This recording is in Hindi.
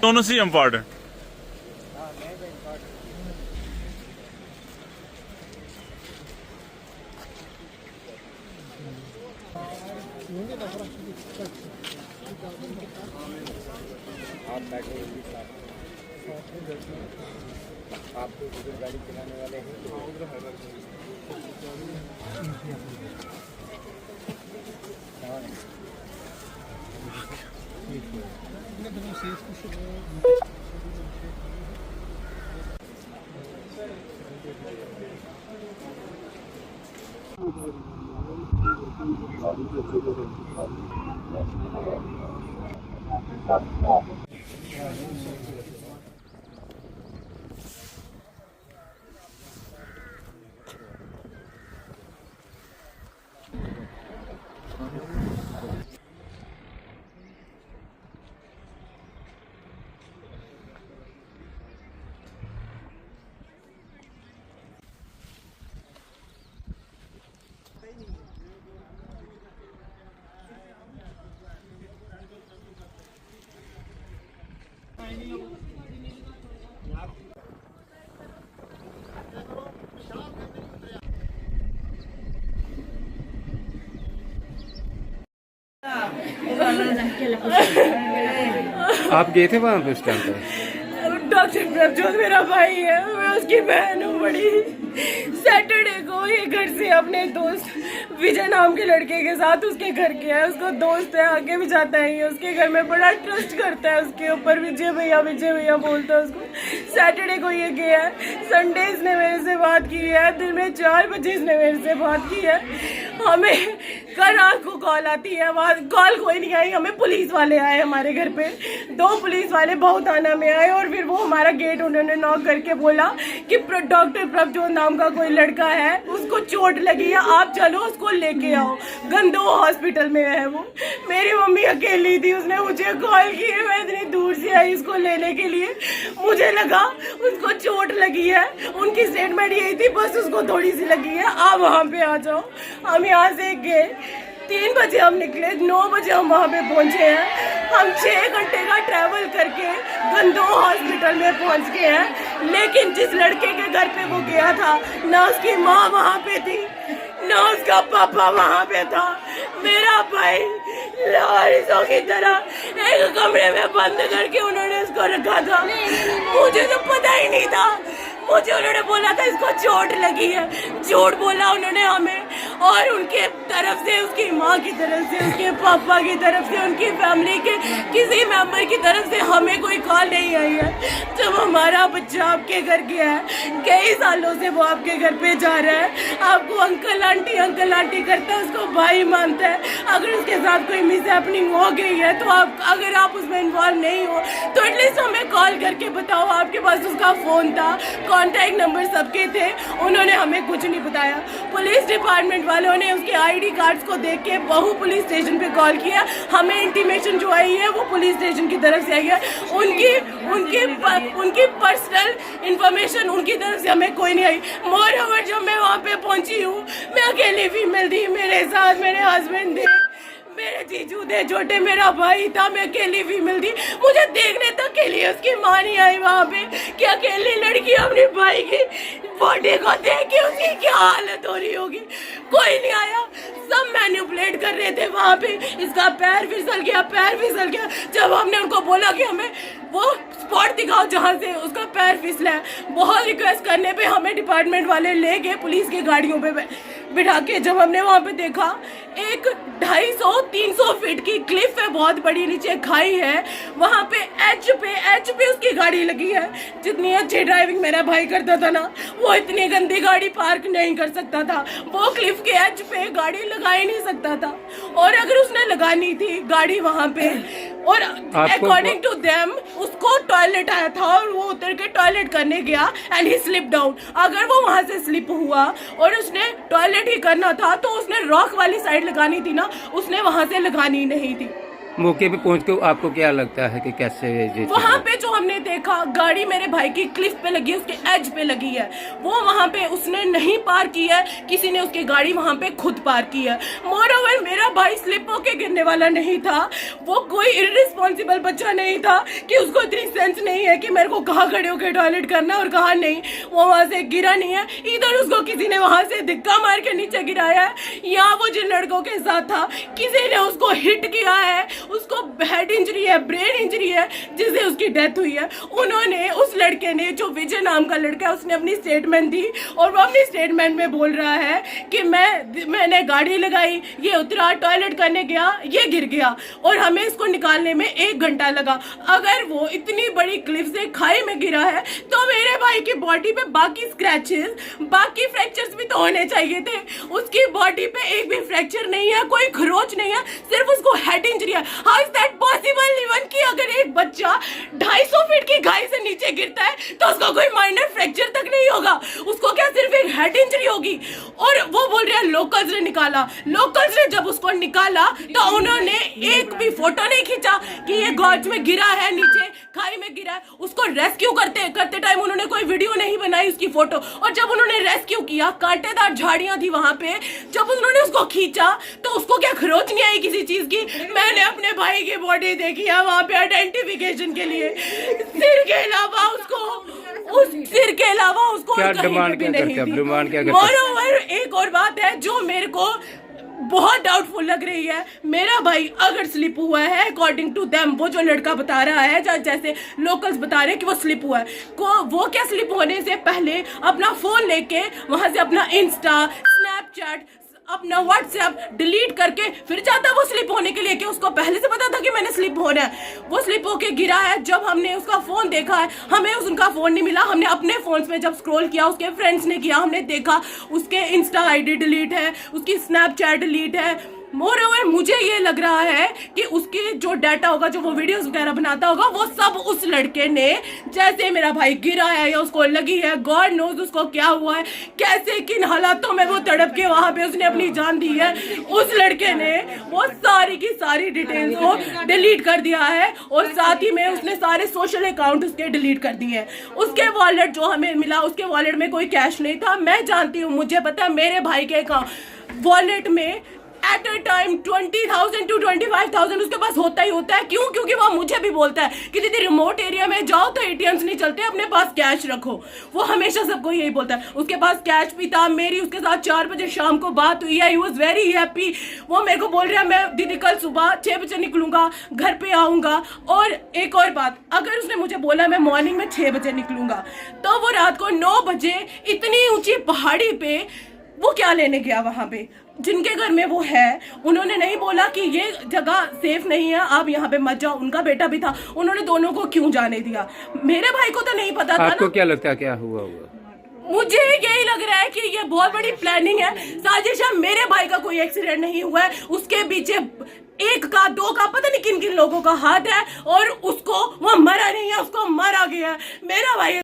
दोनों से इम्पोर्टेंट। आपको गाड़ी चलाने वाले हैं आप गए थे वहाँ पे उस टाइम पर? डॉक्टर प्रभजोत मेरा भाई है, मैं उसकी बहन हूँ बड़ी। सैटरडे को ये घर से अपने दोस्त विजय नाम के लड़के के साथ उसके घर गया है। उसका दोस्त है, आगे भी जाता है, ये उसके घर में बड़ा ट्रस्ट करता है उसके ऊपर। विजय भैया बोलता है उसको। सैटरडे को ये गया है, संडे इसने मेरे से बात की है, दिन में 4 बजे इसने मेरे से बात की है। हमें कल रात को कॉल आती है, वहाँ कॉल कोई नहीं आई, हमें पुलिस वाले आए हमारे घर पे। 2 पुलिस वाले बहुत थाना में आए और फिर वो हमारा गेट उन्होंने नॉक करके बोला कि डॉक्टर प्रभजोत नाम का कोई लड़का है, उसको चोट लगी है, आप चलो उसको लेके आओ, गंदो हॉस्पिटल में है वो। मेरी मम्मी अकेली थी, उसने मुझे कॉल की, मैं इतनी दूर से आई इसको लेने के लिए। मुझे लगा उसको चोट लगी है, उनकी स्टेटमेंट यही थी बस उसको थोड़ी सी लगी है, आप वहाँ पे आ जाओ। हम यहाँ से गए, 3 बजे हम निकले, 9 बजे हम वहाँ पे पहुँचे हैं। हम 6 घंटे का ट्रैवल करके गंदो हॉस्पिटल में पहुँच गए हैं। लेकिन जिस लड़के के घर पे वो गया था, ना उसकी माँ वहाँ पे थी, ना उसका पापा वहाँ पे था। मेरा भाई लावारिसों की तरह एक कमरे में बंद करके उन्होंने उसको रखा था। मुझे तो पता ही नहीं था। मुझे उन्होंने बोला था इसको चोट लगी है, झूठ बोला उन्होंने हमें। और उनके तरफ से, उसकी माँ की तरफ से, उसके पापा की तरफ से, उनकी फैमिली के किसी मेंबर की तरफ से हमें कोई कॉल नहीं आई है। जब हमारा बच्चा आपके घर गया है, कई सालों से वो आपके घर पे जा रहा है, आपको अंकल आंटी करता है, उसको भाई मानता है। अगर उसके साथ कोई मिसहैपनिंग हो गई है तो अगर आप उसमें इन्वॉल्व नहीं हो तो एटलीस्ट हमें कॉल करके बताओ। आपके पास उसका फोन था, कॉन्टैक्ट नंबर सबके थे, उन्होंने हमें कुछ नहीं बताया। पुलिस डिपार्टमेंट वालों ने उसके आईडी कार्ड्स को देख के बहू पुलिस स्टेशन पे कॉल किया। हमें इंटीमेशन जो आई है वो पुलिस स्टेशन की तरफ से आई है। उनकी पर्सनल इंफॉर्मेशन उनकी तरफ से हमें कोई नहीं आई। मोर जब मैं वहाँ पे पहुंची हूँ, मैं अकेली फीमेल थी, मेरे साथ मेरे हस्बैंड थे, मेरे जीजू थे छोटे, मेरा भाई था, मैं अकेली फीमेल थी। मुझे देखने तक के लिए उसकी माँ नहीं आई वहाँ पे कि अकेली लड़की अपने भाई की बॉडी को देख के उसकी क्या हालत हो रही होगी। कोई नहीं आया, सब मैनिपुलेट कर रहे थे वहाँ पे। इसका पैर फिसल गया। जब हमने उनको बोला कि हमें वो स्पॉट दिखाओ जहाँ से उसका पैर फिसला है, बहुत रिक्वेस्ट करने पे हमें डिपार्टमेंट वाले ले गए पुलिस की गाड़ियों पे बिठा के। जब हमने वहाँ पे देखा, एक 250-300 फीट की क्लिफ है, बहुत बड़ी, नीचे खाई है, वहाँ पे एच पे उसकी गाड़ी लगी है। जितनी अच्छी ड्राइविंग मेरा भाई करता था ना, वो इतनी गंदी गाड़ी पार्क नहीं कर सकता था। वो क्लिफ के एच पे गाड़ी लगा ही नहीं सकता था, और अगर उसने लगानी थी गाड़ी वहाँ पे, और अकॉर्डिंग टू देम उसको टॉयलेट आया था और वो उतर के टॉयलेट करने गया एंड ही स्लिप डाउन। अगर वो वहाँ से स्लिप हुआ और उसने टॉयलेट ही करना था तो उसने रॉक वाली साइड लगानी थी ना, उसने वहाँ से लगानी नहीं थी। मौके पे पहुंच के आपको क्या लगता है कि कैसे ये वहाँ पे जो हमने देखा, गाड़ी मेरे भाई की क्लिफ पे लगी है, उसके एज पे लगी है। वो वहाँ पे उसने नहीं पार की है, किसी ने उसकी गाड़ी वहाँ पे खुद पार की है। मोरओवर मेरा भाई स्लिप होके गिरने वाला नहीं था। वो कोई इररिस्पॉन्सिबल बच्चा नहीं था कि उसको इतनी सेंस नहीं है कि मेरे को कहाँ खड़े होकर टॉयलेट करना और कहाँ नहीं। वो वहाँ से गिरा नहीं है, इधर उसको किसी ने वहाँ से धक्का मार के नीचे गिराया है। यहाँ वो जिन लड़कों के साथ था, किसी ने उसको हिट किया है, उसको हेड इंजरी है, ब्रेन इंजरी है, जिससे उसकी डेथ हुई है। उन्होंने, उस लड़के ने, जो विजय नाम का लड़का है, उसने अपनी स्टेटमेंट दी और वो अपनी स्टेटमेंट में बोल रहा है कि मैंने गाड़ी लगाई, ये उतरा, टॉयलेट करने गया, ये गिर गया और हमें इसको निकालने में 1 घंटा लगा। अगर वो इतनी बड़ी क्लिफ से खाई में गिरा है तो मेरे भाई की बॉडी पे बाकी स्क्रैचेस, बाकी फ्रैक्चर्स भी तो होने चाहिए थे। उसकी बॉडी पे एक भी फ्रैक्चर नहीं है, कोई खरोच नहीं है, सिर्फ उसको हेड इंजरी है। How is that possible? Even कि अगर एक बच्चा 250 फीट की खाई से नीचे गिरता है तो उसको कोई माइनर फ्रैक्चर तक नहीं होगा, उसको क्या सिर्फ एक हेड इंजरी होगी? और वो बोल रहे हैं लोकल्स ने निकाला। लोकल्स ने जब उसको निकाला तो उन्होंने एक भी फोटो नहीं खींचा कि ये गॉर्ज में गिरा है, नीचे खाई में गिरा है। उसको रेस्क्यू करते टाइम उन्होंने कोई वीडियो नहीं बनाई उसकी फोटो। और जब उन्होंने रेस्क्यू किया, कांटेदार झाड़ियां थी वहां पे, जब उन्होंने उसको खींचा तो उसको क्या खरोच नहीं आई किसी चीज की? मैंने अपने भाई की बॉडी देखी है वहां पे आइडेंटिफिकेशन के लिए, सिर के अलावा उसको क्या कहीं डिमांड पे भी क्या नहीं करते थी। हैं? डिमांड क्या करते हैं? मोरओवर एक और बात है जो मेरे को बहुत डाउटफुल लग रही है। मेरा भाई अगर स्लिप हुआ है, अकॉर्डिंग टू देम, वो जो लड़का बता रहा है, जैसे लोकल्स बता रहे हैं कि वो स्लिप हुआ है, वो क्या स्लिप होने से पहले अपना फोन लेके वहां से अपना इंस्टा, स्नैपचैट, अपना व्हाट्सएप डिलीट करके फिर जाता वो स्लिप होने के लिए, कि उसको पहले से पता था कि मैंने स्लिप होना है। वो स्लिप होके गिरा है। जब हमने उसका फोन देखा है, हमें उनका फोन नहीं मिला। हमने अपने फोन में जब स्क्रॉल किया, उसके फ्रेंड्स ने किया, हमने देखा उसके इंस्टा आईडी डिलीट है, उसकी स्नैपचैट डिलीट है। मोरओवर मुझे ये लग रहा है कि उसके जो डाटा होगा, जो वो वीडियोस वगैरह बनाता होगा, वो सब उस लड़के ने, जैसे मेरा भाई गिरा है या उसको लगी है, गॉड नोज उसको क्या हुआ है, कैसे किन हालातों में वो तड़प के वहां पे उसने अपनी जान दी है, उस लड़के ने वो सारी की सारी डिटेल्स को डिलीट कर दिया है। और साथ ही में उसने सारे सोशल अकाउंट उसके डिलीट कर दिए हैं। उसके वॉलेट जो हमें मिला, उसके वॉलेट में कोई कैश नहीं था। मैं जानती हूँ, मुझे पता है मेरे भाई के वॉलेट में एट अ टाइम 20,000 to 25,000 उसके पास होता ही होता है। क्यों? क्योंकि वो मुझे भी बोलता है कि दीदी रिमोट एरिया में जाओ तो एटीएम्स नहीं चलते, अपने पास कैश रखो। वो हमेशा सबको यही बोलता है। उसके पास कैश भी था। मेरी उसके साथ 4 बजे शाम को बात हुई है। He was very happy. वो मेरे को बोल रहा है मैं दीदी कल सुबह 6 बजे निकलूंगा, घर पे आऊंगा। और एक और बात, अगर उसने मुझे बोला मैं मॉर्निंग में 6 बजे निकलूंगा, तो वो रात को 9 बजे इतनी ऊंची पहाड़ी पे वो क्या लेने गया वहां पे? जिनके घर में वो है, उन्होंने नहीं बोला कि ये जगह सेफ नहीं है, आप यहाँ पे मत जाओ। उनका बेटा भी था, उन्होंने दोनों को क्यों जाने दिया? मेरे भाई को तो नहीं पता था। आपको क्या लगता है क्या हुआ होगा? मुझे यही लग रहा है कि ये बहुत बड़ी प्लानिंग है, साजिश है। मेरे भाई का कोई एक्सीडेंट नहीं हुआ है, उसके पीछे 1 का 2 का पता नहीं किन किन लोगों का हाथ है, और उसको वो मरा नहीं है, उसको मारा गया है। मेरा भाई